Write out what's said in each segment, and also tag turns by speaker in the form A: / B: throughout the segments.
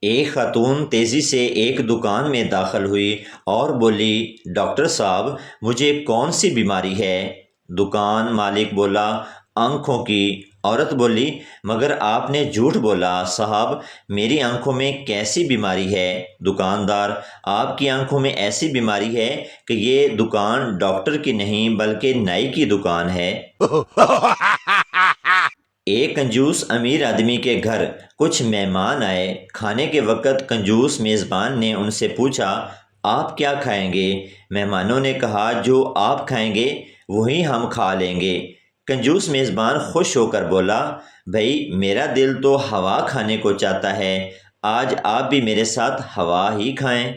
A: ایک خاتون تیزی سے ایک دکان میں داخل ہوئی اور بولی، ڈاکٹر صاحب مجھے کون سی بیماری ہے؟ دکان مالک بولا، آنکھوں کی۔ عورت بولی، مگر آپ نے جھوٹ بولا صاحب، میری آنکھوں میں کیسی بیماری ہے؟ دکاندار، آپ کی آنکھوں میں ایسی بیماری ہے کہ یہ دکان ڈاکٹر کی نہیں بلکہ نائی کی دکان ہے۔ ایک کنجوس امیر آدمی کے گھر کچھ مہمان آئے۔ کھانے کے وقت کنجوس میزبان نے ان سے پوچھا، آپ کیا کھائیں گے؟ مہمانوں نے کہا، جو آپ کھائیں گے وہی ہم کھا لیں گے۔ کنجوس میزبان خوش ہو کر بولا، بھئی میرا دل تو ہوا کھانے کو چاہتا ہے، آج آپ بھی میرے ساتھ ہوا ہی کھائیں۔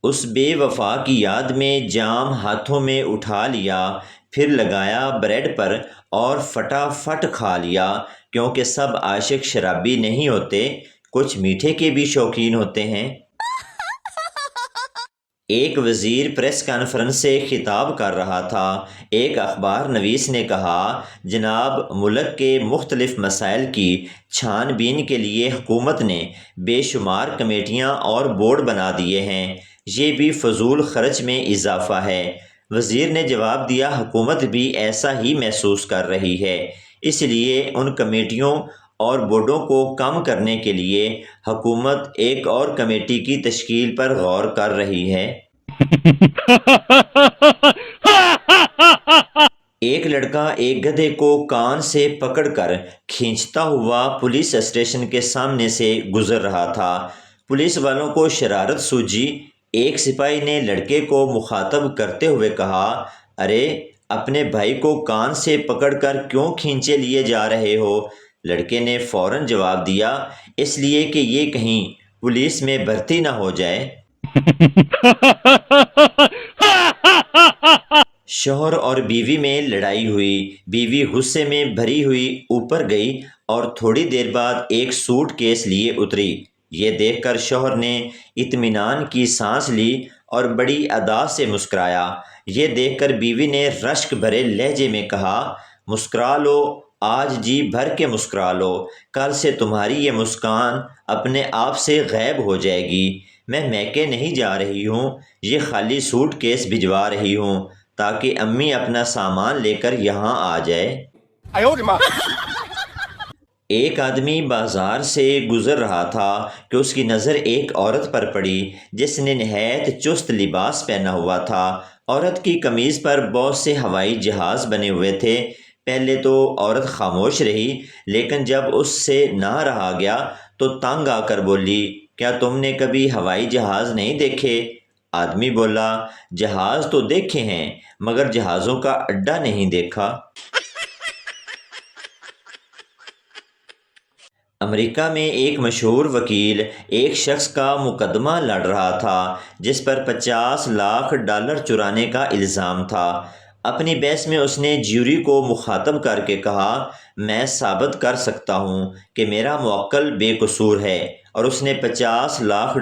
A: اس بے وفا کی یاد میں جام ہاتھوں میں اٹھا لیا، پھر لگایا بریڈ پر اور فٹافٹ کھا لیا، کیونکہ سب عاشق شرابی نہیں ہوتے، کچھ میٹھے کے بھی شوقین ہوتے ہیں۔ ایک وزیر پریس کانفرنس سے خطاب کر رہا تھا۔ ایک اخبار نویس نے کہا، جناب ملک کے مختلف مسائل کی چھان بین کے لیے حکومت نے بے شمار کمیٹیاں اور بورڈ بنا دیے ہیں، یہ بھی فضول خرچ میں اضافہ ہے۔ وزیر نے جواب دیا، حکومت بھی ایسا ہی محسوس کر رہی ہے، اس لیے ان کمیٹیوں اور بورڈوں کو کم کرنے کے لیے حکومت ایک اور کمیٹی کی تشکیل پر غور کر رہی ہے۔ ایک لڑکا ایک گدھے کو کان سے پکڑ کر کھینچتا ہوا پولیس اسٹیشن کے سامنے سے گزر رہا تھا۔ پولیس والوں کو شرارت سوجی۔ ایک سپاہی نے لڑکے کو مخاطب کرتے ہوئے کہا، ارے اپنے بھائی کو کان سے پکڑ کر کیوں کھینچے لیے جا رہے ہو؟ لڑکے نے فوراً جواب دیا، اس لیے کہ یہ کہیں پولیس میں بھرتی نہ ہو جائے۔ شوہر اور بیوی میں لڑائی ہوئی۔ بیوی غصے میں بھری ہوئی اوپر گئی اور تھوڑی دیر بعد ایک سوٹ کیس لیے اتری۔ یہ دیکھ کر شوہر نے اطمینان کی سانس لی اور بڑی ادا سے مسکرایا۔ یہ دیکھ کر بیوی نے رشک بھرے لہجے میں کہا، مسکرا لو، آج جی بھر کے مسکرا لو، کل سے تمہاری یہ مسکان اپنے آپ سے غائب ہو جائے گی۔ میں میکے نہیں جا رہی ہوں، یہ خالی سوٹ کیس بھجوا رہی ہوں تاکہ امی اپنا سامان لے کر یہاں آ جائے۔ ایک آدمی بازار سے گزر رہا تھا کہ اس کی نظر ایک عورت پر پڑی جس نے نہایت چست لباس پہنا ہوا تھا۔ عورت کی قمیض پر بہت سے ہوائی جہاز بنے ہوئے تھے۔ پہلے تو عورت خاموش رہی، لیکن جب اس سے نہ رہا گیا تو تنگ آ کر بولی، کیا تم نے کبھی ہوائی جہاز نہیں دیکھے؟ آدمی بولا، جہاز تو دیکھے ہیں مگر جہازوں کا اڈا نہیں دیکھا۔ امریکہ میں ایک مشہور وکیل ایک شخص کا مقدمہ لڑ رہا تھا جس پر $50 لاکھ چرانے کا الزام تھا۔ اپنی بحث میں اس نے جیوری کو مخاطب کر کے کہا، میں ثابت کر سکتا ہوں کہ میرا موکل بے قصور ہے اور اس نے $50 لاکھ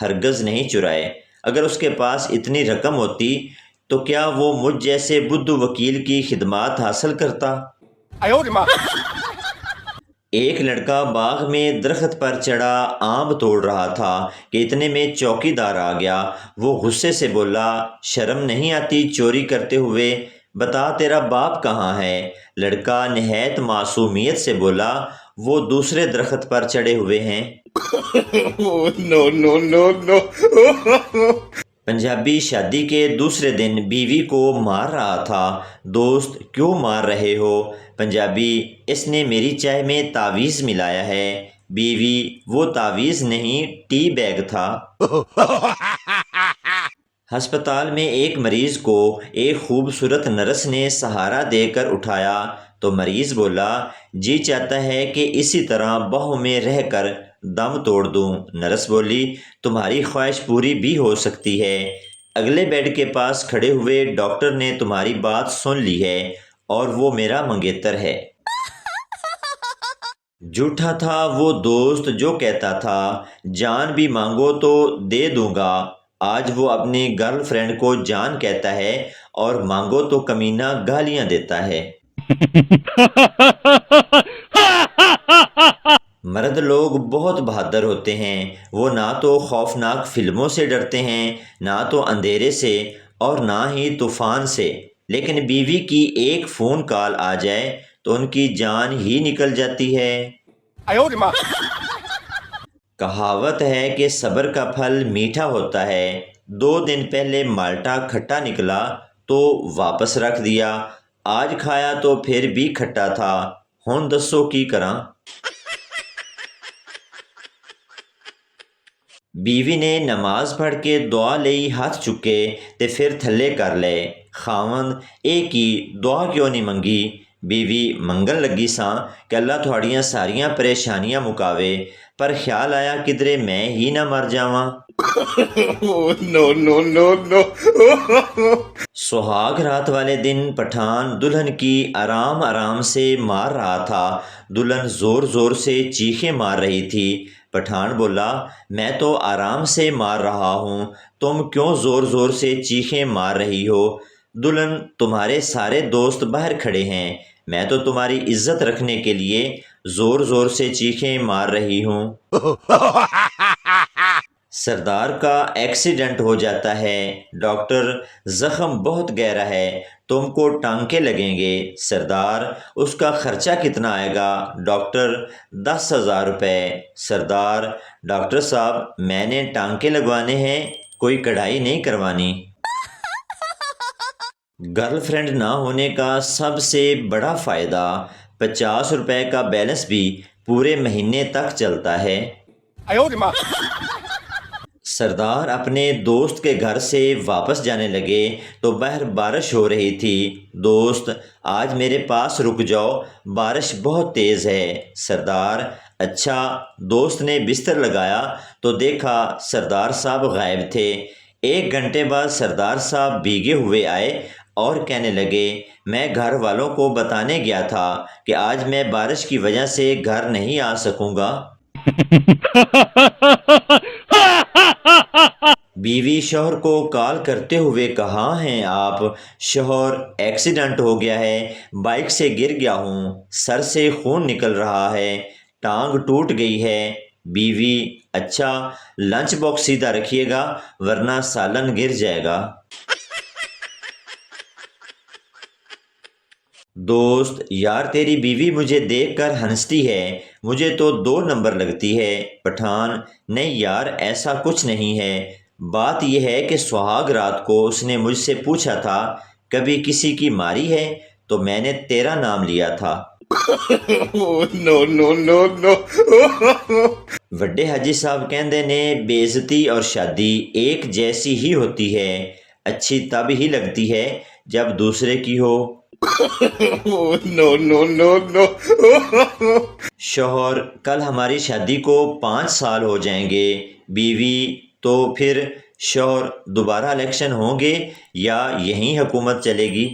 A: ہرگز نہیں چرائے۔ اگر اس کے پاس اتنی رقم ہوتی تو کیا وہ مجھ جیسے بدھو وکیل کی خدمات حاصل کرتا؟ ایک لڑکا باغ میں درخت پر چڑھا آم توڑ رہا تھا کہ اتنے میں چوکیدار آ گیا۔ وہ غصے سے بولا، شرم نہیں آتی چوری کرتے ہوئے؟ بتا تیرا باپ کہاں ہے؟ لڑکا نہایت معصومیت سے بولا، وہ دوسرے درخت پر چڑھے ہوئے ہیں۔ پنجابی شادی کے دوسرے دن بیوی کو مار رہا تھا۔ دوست کیوں مار رہے ہو؟ پنجابی، اس نے میری چائے میں تعویذ ملایا ہے۔ بیوی، وہ تعویذ نہیں، ٹی بیگ تھا۔ ہسپتال میں ایک مریض کو ایک خوبصورت نرس نے سہارا دے کر اٹھایا تو مریض بولا، جی چاہتا ہے کہ اسی طرح باہوں میں رہ کر دم توڑ دوں۔ نرس بولی، تمہاری خواہش پوری بھی ہو سکتی ہے۔ اگلے بیڈ کے پاس کھڑے ہوئے ڈاکٹر نے تمہاری بات سن لی ہے اور وہ میرا منگیتر ہے۔ جھوٹا تھا وہ دوست جو کہتا تھا، جان بھی مانگو تو دے دوں گا۔ آج وہ اپنی گرل فرینڈ کو جان کہتا ہے اور مانگو تو کمینہ گالیاں دیتا ہے۔ مرد لوگ بہت بہادر ہوتے ہیں، وہ نہ تو خوفناک فلموں سے ڈرتے ہیں، نہ تو اندھیرے سے اور نہ ہی طوفان سے، لیکن بیوی کی ایک فون کال آ جائے تو ان کی جان ہی نکل جاتی ہے۔ کہاوت ہے کہ صبر کا پھل میٹھا ہوتا ہے۔ 2 دن پہلے مالٹا کھٹا نکلا تو واپس رکھ دیا، آج کھایا تو پھر بھی کھٹا تھا، ہن دسو کی کراں۔ بیوی نے نماز پڑھ کے دعا لئی ہاتھ چکے تے پھر تھلے کر لے، خاوند اے کی دعا کیوں نہیں منگی؟ بیوی منگن لگی ساں کہ اللہ تھوڑیاں ساریاں پریشانیاں مکاوے، پر خیال آیا کدرے میں ہی نہ مر جاواں۔ سہاگ رات والے دن پٹھان دلہن کی آرام آرام سے مار رہا تھا، دلہن زور زور سے چیخیں مار رہی تھی۔ پٹھان بولا، میں تو آرام سے مار رہا ہوں، تم کیوں زور زور سے چیخیں مار رہی ہو؟ دلہن، تمہارے سارے دوست باہر کھڑے ہیں، میں تو تمہاری عزت رکھنے کے لیے زور زور سے چیخیں مار رہی ہوں۔ سردار کا ایکسیڈنٹ ہو جاتا ہے، ڈاکٹر زخم بہت گہرا ہے، تم کو ٹانکے لگیں گے۔ سردار، اس کا خرچہ کتنا آئے گا؟ ڈاکٹر، 10,000 روپے۔ سردار، ڈاکٹر صاحب میں نے ٹانکے لگوانے ہیں، کوئی کڑھائی نہیں کروانی۔ گرل فرینڈ نہ ہونے کا سب سے بڑا فائدہ 50 روپے کا بیلنس بھی پورے مہینے تک چلتا ہے۔ سردار اپنے دوست کے گھر سے واپس جانے لگے تو باہر بارش ہو رہی تھی۔ دوست، آج میرے پاس رک جاؤ، بارش بہت تیز ہے۔ سردار، اچھا۔ دوست نے بستر لگایا تو دیکھا سردار صاحب غائب تھے۔ 1 گھنٹے بعد سردار صاحب بھیگے ہوئے آئے اور کہنے لگے، میں گھر والوں کو بتانے گیا تھا کہ آج میں بارش کی وجہ سے گھر نہیں آ سکوں گا۔ بیوی شوہر کو کال کرتے ہوئے، کہاں ہیں آپ؟ شوہر، ایکسیڈنٹ ہو گیا ہے، بائک سے گر گیا ہوں، سر سے خون نکل رہا ہے، ٹانگ ٹوٹ گئی ہے۔ بیوی، اچھا، لنچ باکس سیدھا رکھیے گا ورنہ سالن گر جائے گا۔ دوست، یار تیری بیوی مجھے دیکھ کر ہنستی ہے، مجھے تو 2 نمبر لگتی ہے۔ پٹھان، نہیں یار ایسا کچھ نہیں ہے، بات یہ ہے کہ سہاگ رات کو اس نے مجھ سے پوچھا تھا کبھی کسی کی ماری ہے تو میں نے تیرا نام لیا تھا۔ وڈے حاجی صاحب کہندے نے، بے عزتی اور شادی ایک جیسی ہی ہوتی ہے، اچھی تب ہی لگتی ہے جب دوسرے کی ہو۔ شوہر، کل ہماری شادی کو 5 سال ہو جائیں گے۔ بیوی، تو پھر شوہر دوبارہ الیکشن ہوں گے یا یہیں حکومت چلے گی؟